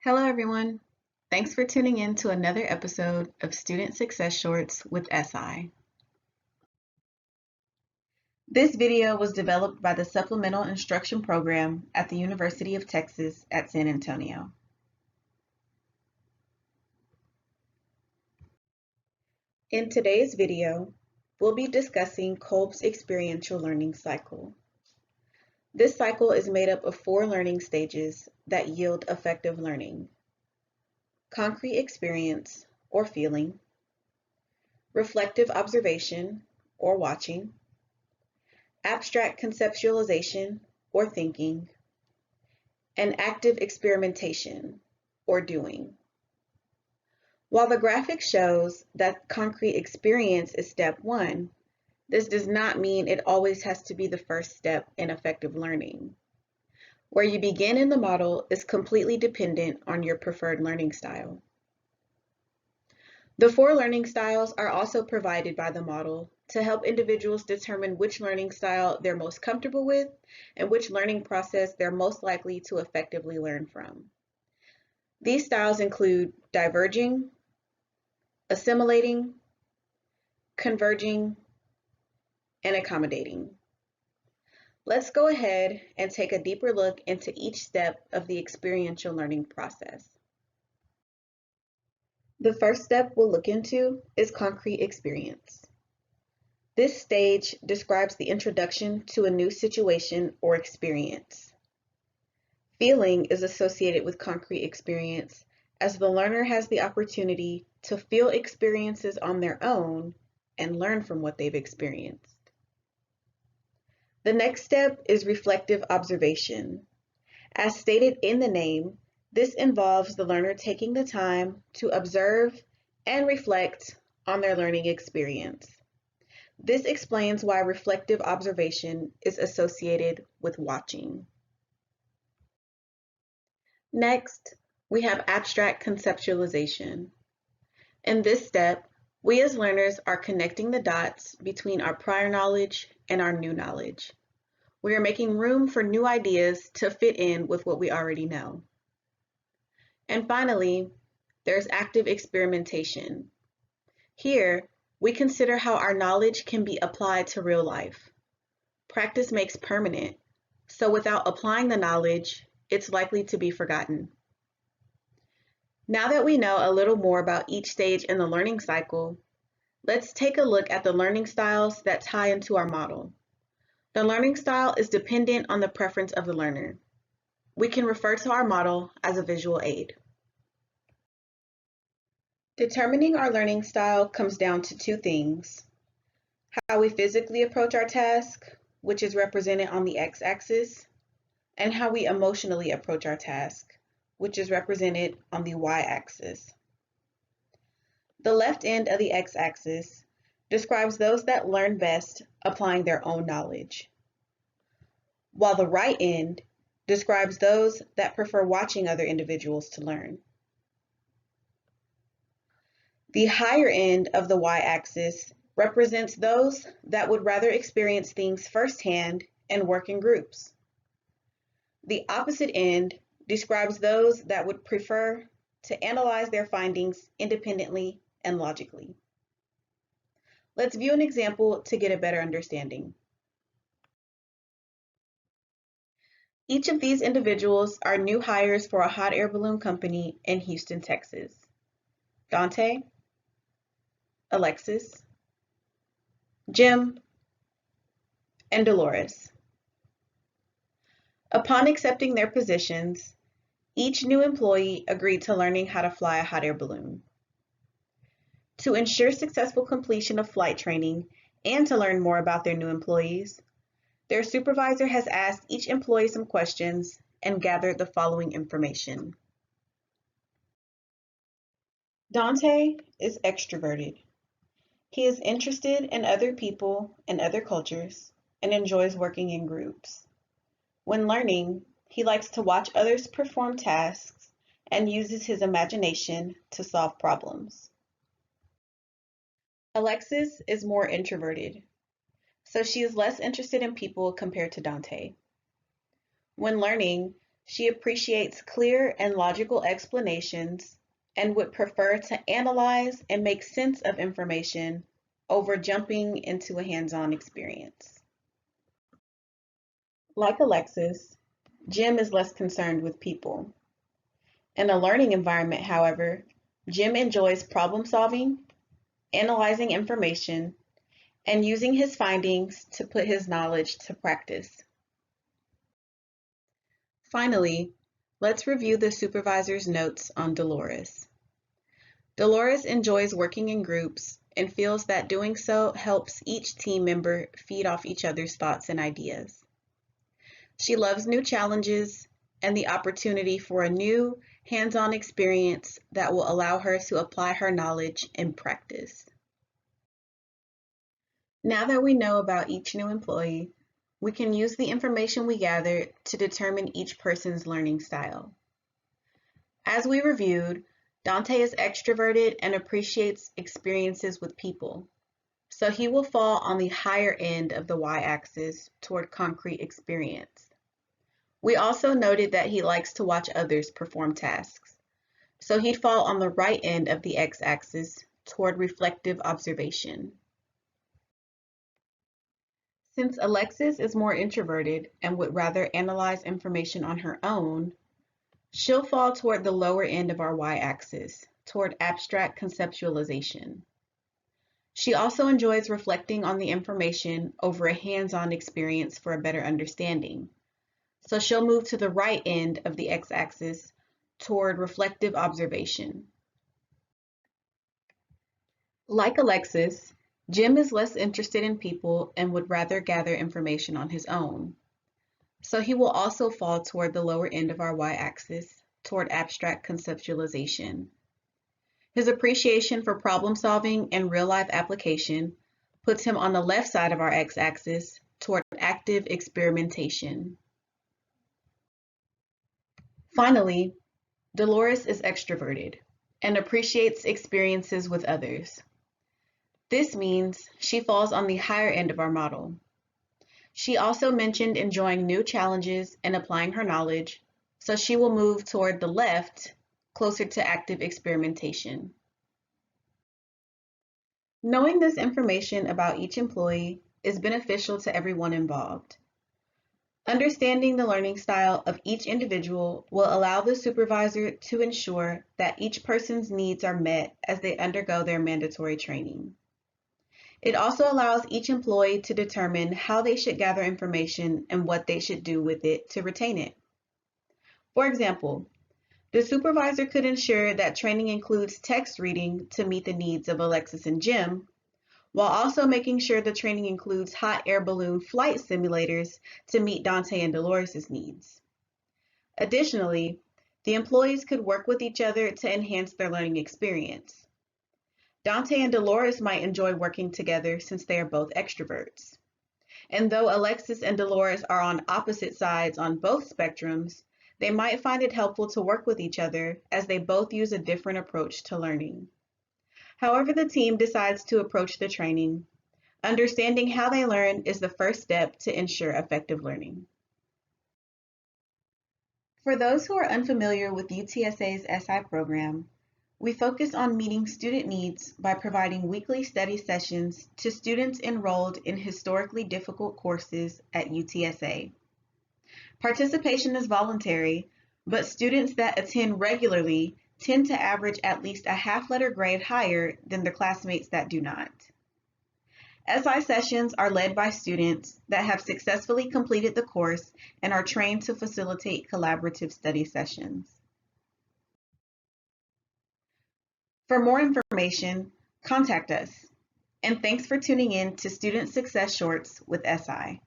Hello, everyone. Thanks for tuning in to another episode of Student Success Shorts with SI. This video was developed by the Supplemental Instruction program at the University of Texas at San Antonio. In today's video, we'll be discussing Kolb's experiential learning cycle. This cycle is made up of 4 learning stages that yield effective learning: concrete experience or feeling, reflective observation or watching, abstract conceptualization or thinking, and active experimentation or doing. While the graphic shows that concrete experience is step 1, this does not mean it always has to be the first step in effective learning. Where you begin in the model is completely dependent on your preferred learning style. The 4 learning styles are also provided by the model to help individuals determine which learning style they're most comfortable with and which learning process they're most likely to effectively learn from. These styles include diverging, assimilating, converging, and accommodating. Let's go ahead and take a deeper look into each step of the experiential learning process. The first step we'll look into is concrete experience. This stage describes the introduction to a new situation or experience. Feeling is associated with concrete experience as the learner has the opportunity to feel experiences on their own and learn from what they've experienced. The next step is reflective observation. As stated in the name, this involves the learner taking the time to observe and reflect on their learning experience. This explains why reflective observation is associated with watching. Next, we have abstract conceptualization. In this step, we as learners are connecting the dots between our prior knowledge and our new knowledge. We are making room for new ideas to fit in with what we already know. And finally, there's active experimentation. Here, we consider how our knowledge can be applied to real life. Practice makes permanent, so without applying the knowledge, it's likely to be forgotten. Now that we know a little more about each stage in the learning cycle, let's take a look at the learning styles that tie into our model. The learning style is dependent on the preference of the learner. We can refer to our model as a visual aid. Determining our learning style comes down to 2 things: how we physically approach our task, which is represented on the x-axis, and how we emotionally approach our task, which is represented on the y-axis. The left end of the x-axis describes those that learn best applying their own knowledge, while the right end describes those that prefer watching other individuals to learn. The higher end of the y-axis represents those that would rather experience things firsthand and work in groups. The opposite end describes those that would prefer to analyze their findings independently and logically. Let's view an example to get a better understanding. Each of these individuals are new hires for a hot air balloon company in Houston, Texas. Dante, Alexis, Jim, and Dolores. Upon accepting their positions, each new employee agreed to learning how to fly a hot air balloon. To ensure successful completion of flight training and to learn more about their new employees, their supervisor has asked each employee some questions and gathered the following information. Dante is extroverted. He is interested in other people and other cultures and enjoys working in groups. When learning, he likes to watch others perform tasks and uses his imagination to solve problems. Alexis is more introverted, so she is less interested in people compared to Dante. When learning, She appreciates clear and logical explanations and would prefer to analyze and make sense of information over jumping into a hands-on experience. Like Alexis, Jim is less concerned with people. In a learning environment, however, Jim enjoys problem solving, analyzing information, and using his findings to put his knowledge to practice. Finally, let's review the supervisor's notes on Dolores. Dolores enjoys working in groups and feels that doing so helps each team member feed off each other's thoughts and ideas. She loves new challenges and the opportunity for a new, hands-on experience that will allow her to apply her knowledge in practice. Now that we know about each new employee, we can use the information we gathered to determine each person's learning style. As we reviewed, Dante is extroverted and appreciates experiences with people, so he will fall on the higher end of the y-axis toward concrete experience. We also noted that he likes to watch others perform tasks, so he'd fall on the right end of the x-axis toward reflective observation. Since Alexis is more introverted and would rather analyze information on her own, she'll fall toward the lower end of our y-axis, toward abstract conceptualization. She also enjoys reflecting on the information over a hands-on experience for a better understanding, so she'll move to the right end of the x-axis toward reflective observation. Like Alexis, Jim is less interested in people and would rather gather information on his own. So he will also fall toward the lower end of our y-axis, toward abstract conceptualization. His appreciation for problem solving and real-life application puts him on the left side of our x-axis, toward active experimentation. Finally, Dolores is extroverted and appreciates experiences with others. This means she falls on the higher end of our model. She also mentioned enjoying new challenges and applying her knowledge, so she will move toward the left, closer to active experimentation. Knowing this information about each employee is beneficial to everyone involved. Understanding the learning style of each individual will allow the supervisor to ensure that each person's needs are met as they undergo their mandatory training. It also allows each employee to determine how they should gather information and what they should do with it to retain it. For example, the supervisor could ensure that training includes text reading to meet the needs of Alexis and Jim, while also making sure the training includes hot air balloon flight simulators to meet Dante and Dolores' needs. Additionally, the employees could work with each other to enhance their learning experience. Dante and Dolores might enjoy working together since they are both extroverts. And though Alexis and Dolores are on opposite sides on both spectrums, they might find it helpful to work with each other as they both use a different approach to learning. However the team decides to approach the training, understanding how they learn is the first step to ensure effective learning. For those who are unfamiliar with UTSA's SI program, we focus on meeting student needs by providing weekly study sessions to students enrolled in historically difficult courses at UTSA. Participation is voluntary, but students that attend regularly tend to average at least a half-letter grade higher than their classmates that do not. SI sessions are led by students that have successfully completed the course and are trained to facilitate collaborative study sessions. For more information, contact us. And thanks for tuning in to Student Success Shorts with SI.